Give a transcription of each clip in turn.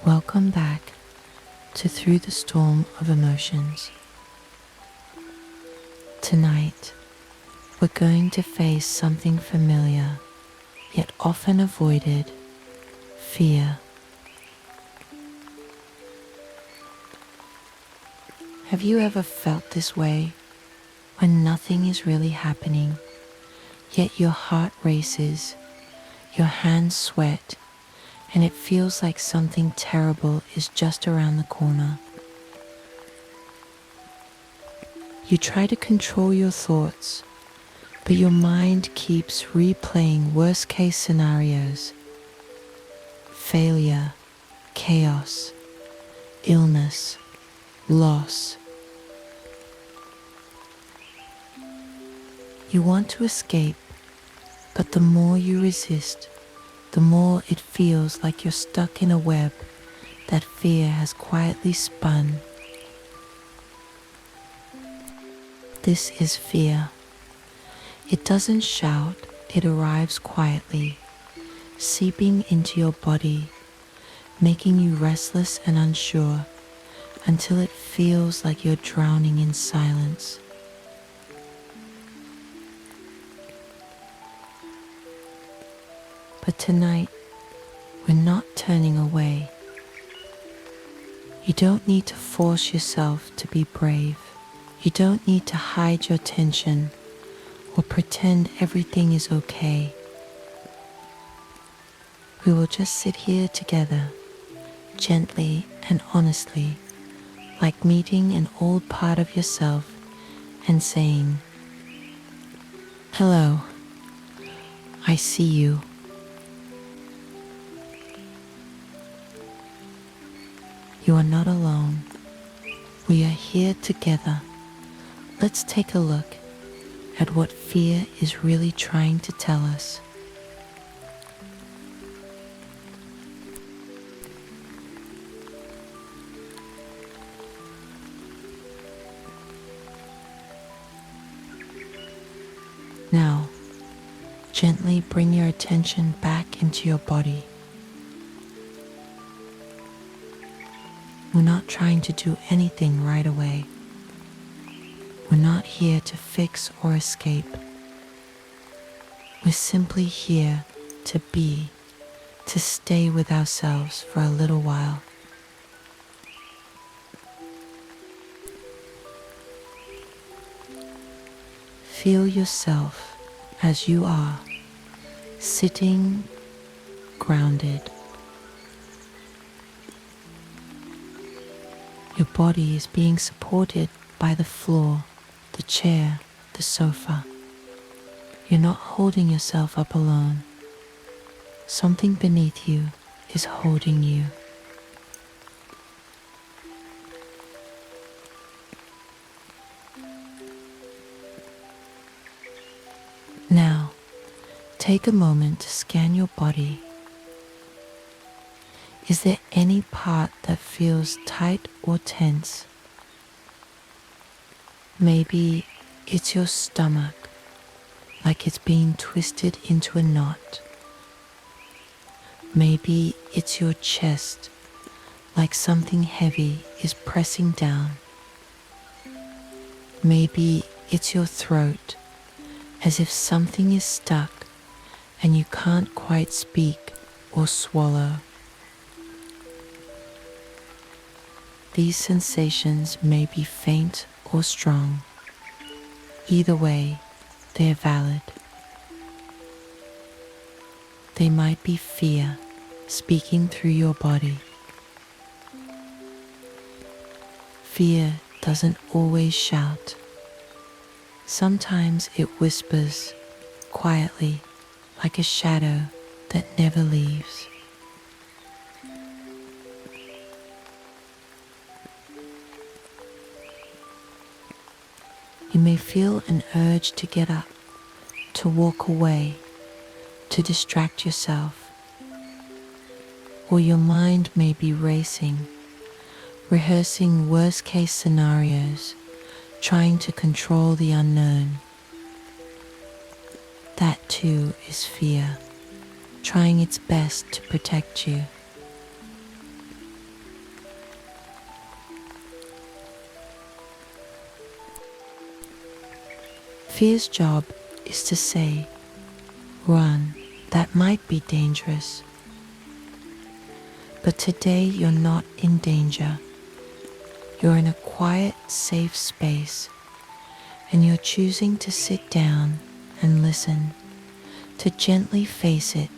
Welcome back to Through the Storm of Emotions. Tonight, we're going to face something familiar, yet often avoided: fear. Have you ever felt this way when nothing is really happening, yet your heart races, your hands sweat, and it feels like something terrible is just around the corner? You try to control your thoughts, but your mind keeps replaying worst-case scenarios: failure, chaos, illness, loss. You want to escape, but the more you resist, the more it feels like you're stuck in a web that fear has quietly spun. This is fear. It doesn't shout, it arrives quietly, seeping into your body, making you restless and unsure until it feels like you're drowning in silence. But tonight, we're not turning away. You don't need to force yourself to be brave. You don't need to hide your tension or pretend everything is okay. We will just sit here together, gently and honestly, like meeting an old part of yourself and saying, "Hello, I see you." You are not alone. We are here together. Let's take a look at what fear is really trying to tell us. Now, gently bring your attention back into your body. We're not trying to do anything right away. We're not here to fix or escape. We're simply here to be, to stay with ourselves for a little while. Feel yourself as you are, sitting grounded. Your body is being supported by the floor, the chair, the sofa. You're not holding yourself up alone. Something beneath you is holding you. Now, take a moment to scan your body. Is there any part that feels tight or tense? Maybe it's your stomach, like it's being twisted into a knot. Maybe it's your chest, like something heavy is pressing down. Maybe it's your throat, as if something is stuck and you can't quite speak or swallow. These sensations may be faint or strong. Either way, they're valid. They might be fear speaking through your body. Fear doesn't always shout. Sometimes it whispers quietly, like a shadow that never leaves. You may feel an urge to get up, to walk away, to distract yourself. Or your mind may be racing, rehearsing worst-case scenarios, trying to control the unknown. That too is fear, trying its best to protect you. Fear's job is to say, run, that might be dangerous. But today you're not in danger. You're in a quiet, safe space, and you're choosing to sit down and listen, to gently face it.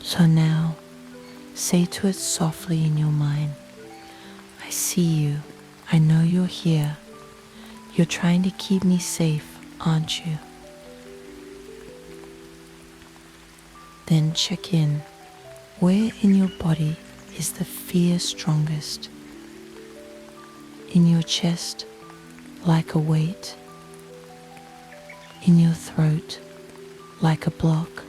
So now, say to it softly in your mind, I see you, I know you're here. You're trying to keep me safe, aren't you? Then check in. Where in your body is the fear strongest? In your chest, like a weight. In your throat, like a block.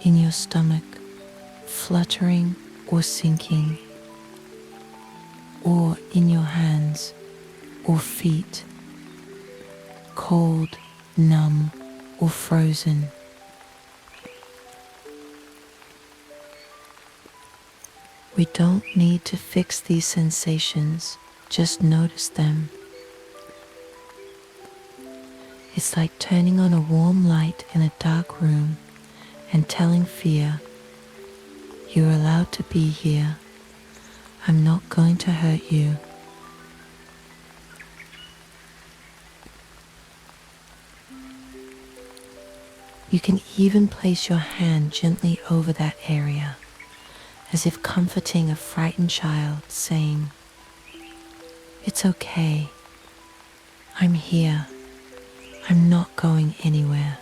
In your stomach, fluttering or sinking. Or in your hands or feet, cold, numb, or frozen. We don't need to fix these sensations, just notice them. It's like turning on a warm light in a dark room and telling fear, you're allowed to be here. I'm not going to hurt you. You can even place your hand gently over that area, as if comforting a frightened child, saying, it's okay. I'm here. I'm not going anywhere.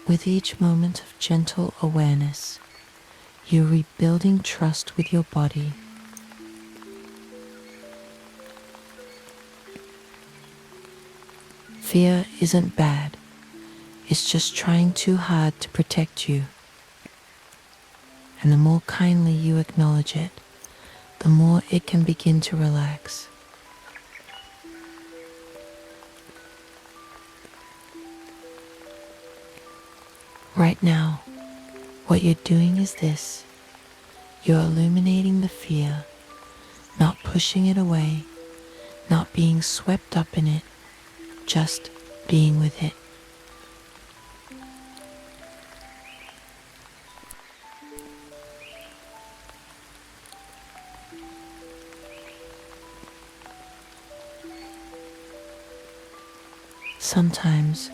With each moment of gentle awareness, you're rebuilding trust with your body. Fear isn't bad. It's just trying too hard to protect you. And the more kindly you acknowledge it, the more it can begin to relax. Right now, what you're doing is this. You're illuminating the fear, not pushing it away, not being swept up in it, just being with it. Sometimes,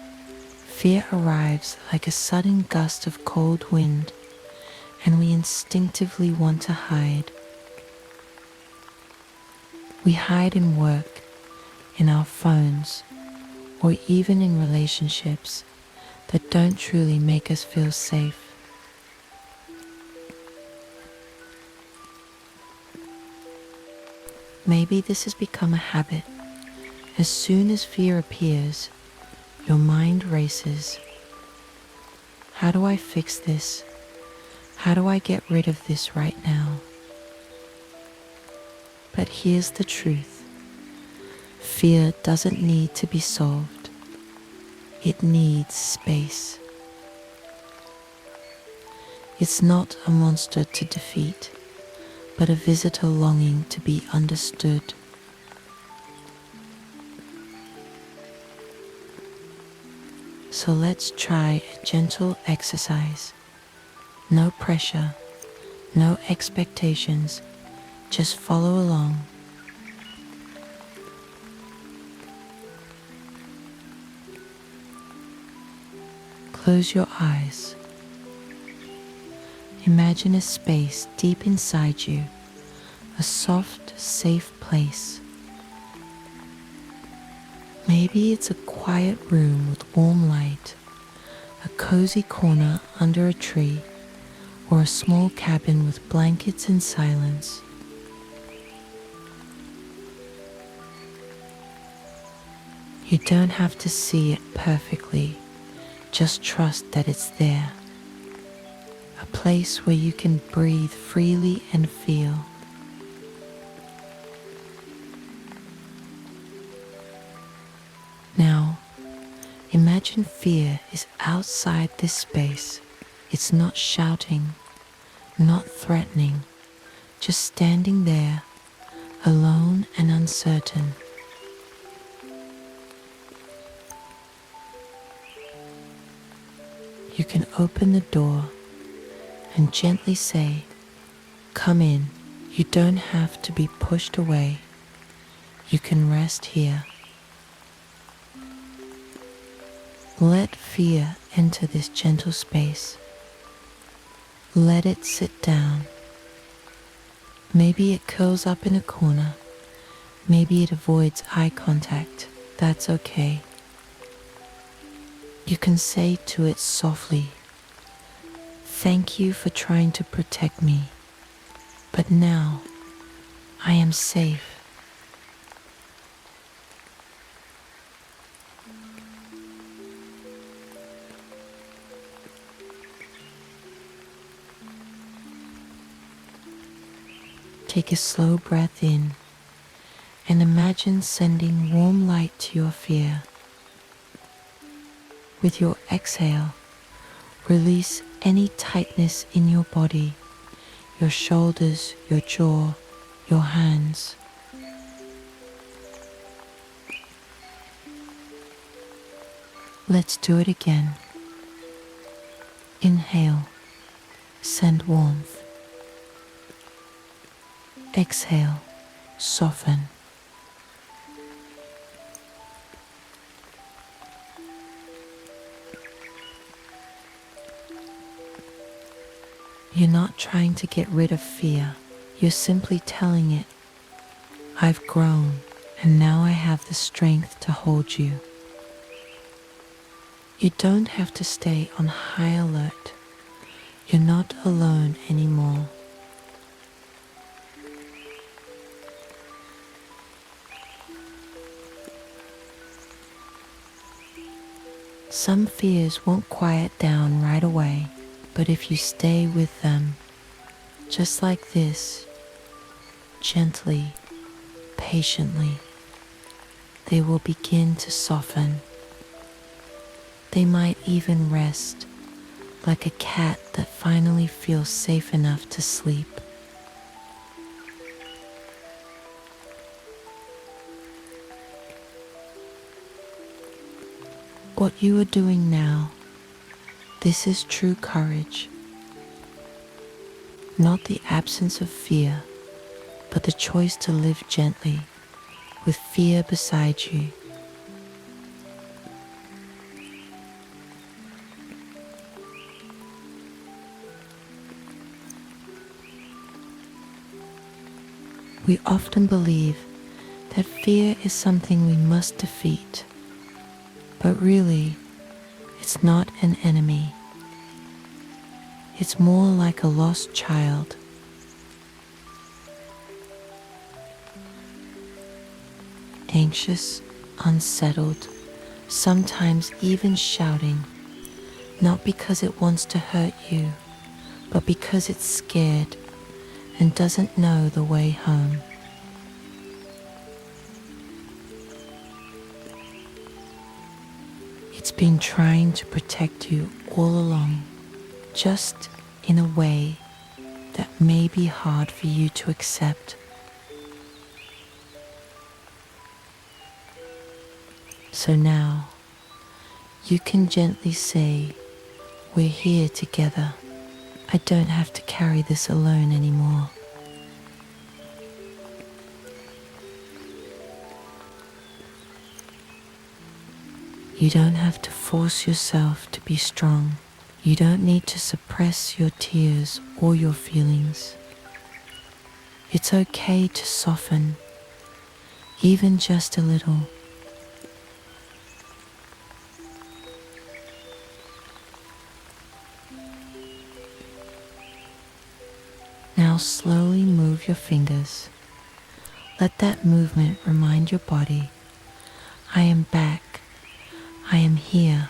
fear arrives like a sudden gust of cold wind, and we instinctively want to hide. We hide in work, in our phones, or even in relationships that don't truly make us feel safe. Maybe this has become a habit. As soon as fear appears, your mind races. How do I fix this? How do I get rid of this right now? But here's the truth. Fear doesn't need to be solved. It needs space. It's not a monster to defeat, but a visitor longing to be understood. So let's try a gentle exercise. No pressure, no expectations, just follow along. Close your eyes. Imagine a space deep inside you, a soft, safe place. Maybe it's a quiet room with warm light, a cozy corner under a tree, or a small cabin with blankets and silence. You don't have to see it perfectly, just trust that it's there. A place where you can breathe freely and feel. Now, imagine Imagine fear is outside this space. It's not shouting, not threatening, just standing there, alone and uncertain. You can open the door and gently say, "Come in." You don't have to be pushed away. You can rest here. Let fear enter this gentle space. Let it sit down. Maybe it curls up in a corner. Maybe it avoids eye contact. That's okay. You can say to it softly, "Thank you for trying to protect me, but now I am safe." Take a slow breath in and imagine sending warm light to your fear. With your exhale, release any tightness in your body, your shoulders, your jaw, your hands. Let's do it again. Inhale, send warmth. Exhale, soften. You're not trying to get rid of fear. You're simply telling it, "I've grown, and now I have the strength to hold you." You don't have to stay on high alert. You're not alone anymore. Some fears won't quiet down right away, but if you stay with them, just like this, gently, patiently, they will begin to soften. They might even rest, like a cat that finally feels safe enough to sleep. What you are doing now, this is true courage. Not the absence of fear, but the choice to live gently, with fear beside you. We often believe that fear is something we must defeat, but really, it's not an enemy. It's more like a lost child. Anxious, unsettled, sometimes even shouting, not because it wants to hurt you, but because it's scared and doesn't know the way home. It's been trying to protect you all along, just in a way that may be hard for you to accept. So now, you can gently say, "We're here together. I don't have to carry this alone anymore." You don't have to force yourself to be strong. You don't need to suppress your tears or your feelings. It's okay to soften, even just a little. Now slowly move your fingers. Let that movement remind your body, "I am back. I am here."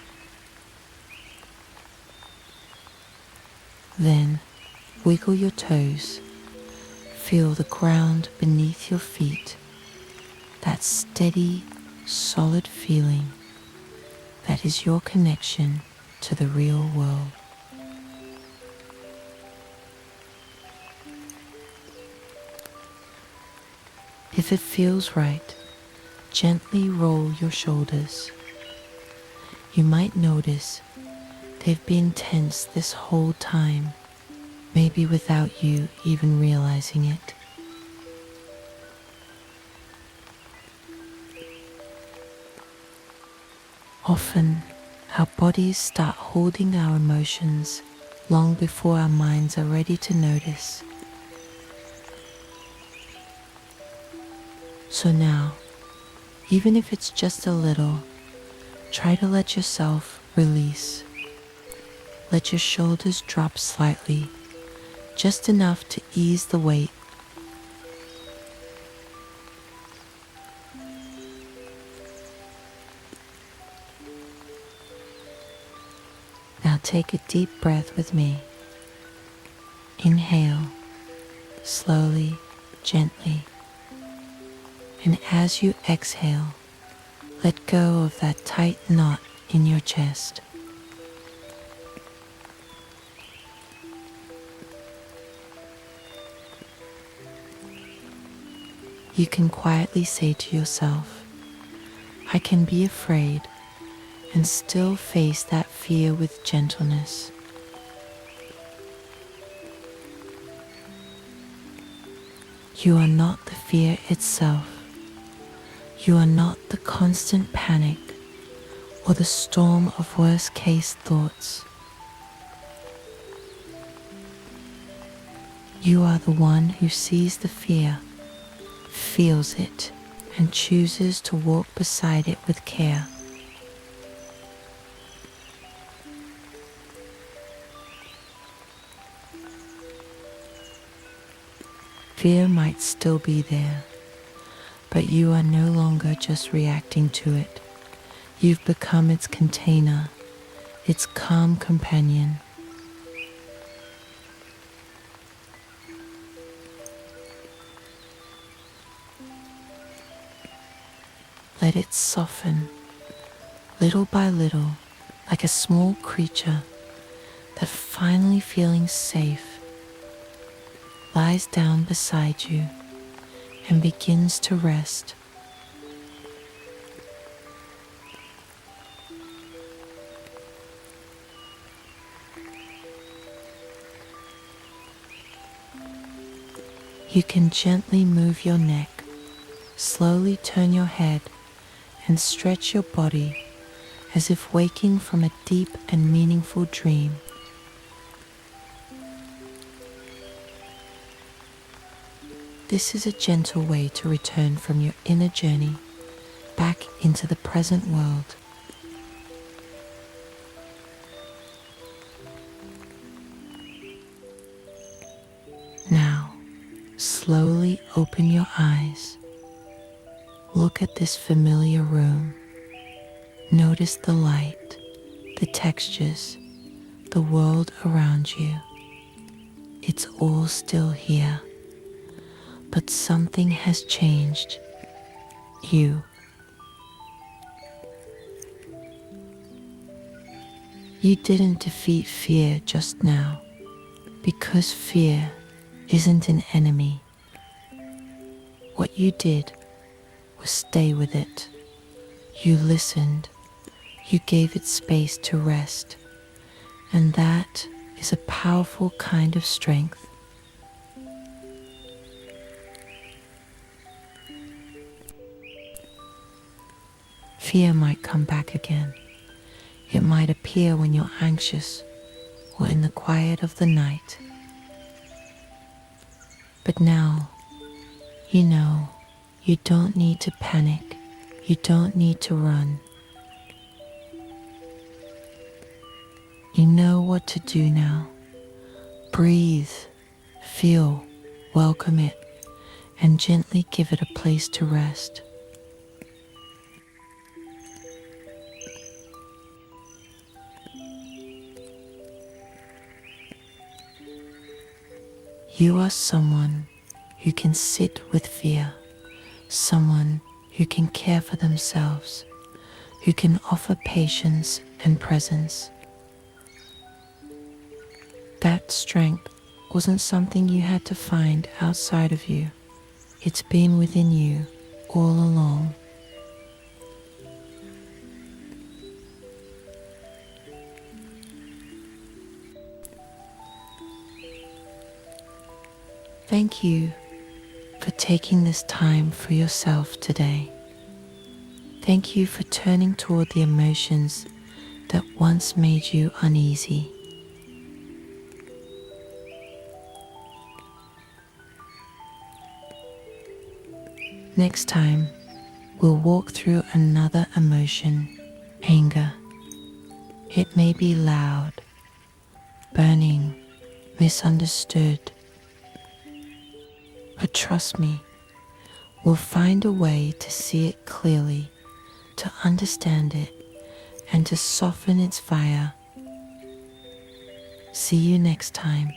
Then wiggle your toes. Feel the ground beneath your feet, that steady, solid feeling that is your connection to the real world. If it feels right, gently roll your shoulders. You might notice they've been tense this whole time, maybe without you even realizing it. Often, our bodies start holding our emotions long before our minds are ready to notice. So now, even if it's just a little, try to let yourself release. Let your shoulders drop slightly, just enough to ease the weight. Now take a deep breath with me. Inhale, slowly, gently. And as you exhale, let go of that tight knot in your chest. You can quietly say to yourself, I can be afraid and still face that fear with gentleness. You are not the fear itself. You are not the constant panic or the storm of worst-case thoughts. You are the one who sees the fear, feels it, and chooses to walk beside it with care. Fear might still be there, but you are no longer just reacting to it. You've become its container, its calm companion. Let it soften, little by little, like a small creature that, finally feeling safe, lies down beside you and begins to rest. You can gently move your neck, slowly turn your head, and stretch your body as if waking from a deep and meaningful dream. This is a gentle way to return from your inner journey back into the present world. Now, slowly open your eyes. Look at this familiar room. Notice the light, the textures, the world around you. It's all still here, but something has changed. You. You didn't defeat fear just now, because fear isn't an enemy. What you did was stay with it. You listened. You gave it space to rest. And that is a powerful kind of strength. Fear might come back again. It might appear when you're anxious or in the quiet of the night. But now, you know, you don't need to panic. You don't need to run. You know what to do now. Breathe, feel, welcome it, and gently give it a place to rest. You are someone who can sit with fear, someone who can care for themselves, who can offer patience and presence. That strength wasn't something you had to find outside of you. It's been within you all along. Thank you for taking this time for yourself today. Thank you for turning toward the emotions that once made you uneasy. Next time, we'll walk through another emotion, anger. It may be loud, burning, misunderstood. But trust me, we'll find a way to see it clearly, to understand it, and to soften its fire. See you next time.